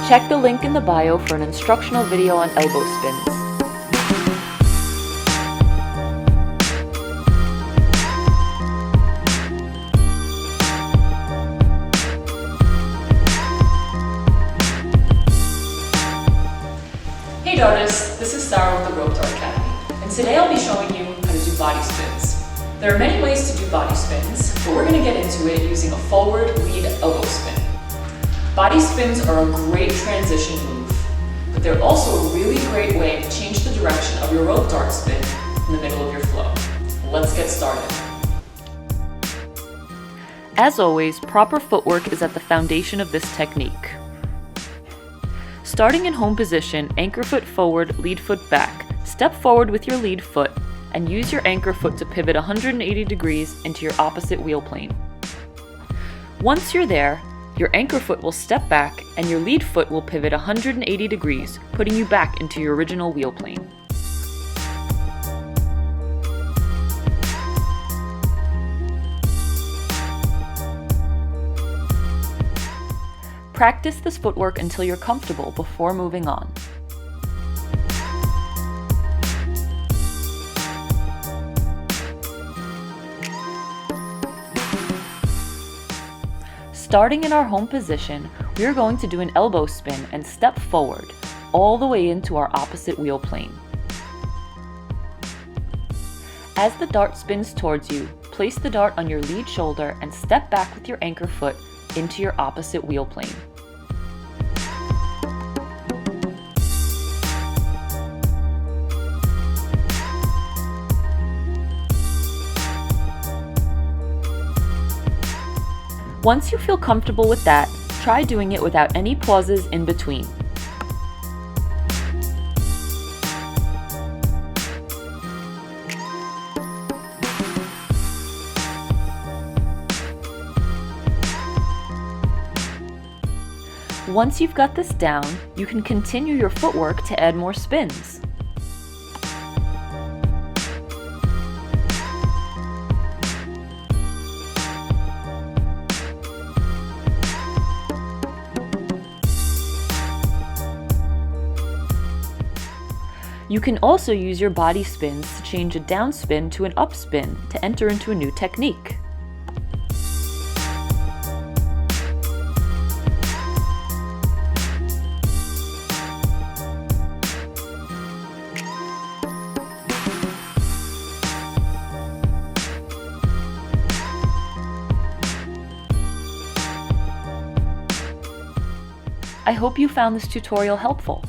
Check the link in the bio for an instructional video on elbow spins. Hey darters, this is Sarah with the Rope Dart Academy, and today I'll be showing you how to do body spins. There are many ways to do body spins, but we're going to get into it using a forward lead elbow spin. Body spins are a great transition move, but they're also a really great way to change the direction of your rope dart spin in the middle of your flow. Let's get started. As always, proper footwork is at the foundation of this technique. Starting in home position, anchor foot forward, lead foot back. Step forward with your lead foot and use your anchor foot to pivot 180 degrees into your opposite wheel plane. Once you're there, your anchor foot will step back and your lead foot will pivot 180 degrees, putting you back into your original wheel plane. Practice this footwork until you're comfortable before moving on. Starting in our home position, we are going to do an elbow spin and step forward, all the way into our opposite wheel plane. As the dart spins towards you, place the dart on your lead shoulder and step back with your anchor foot into your opposite wheel plane. Once you feel comfortable with that, try doing it without any pauses in between. Once you've got this down, you can continue your footwork to add more spins. You can also use your body spins to change a downspin to an upspin to enter into a new technique. I hope you found this tutorial helpful.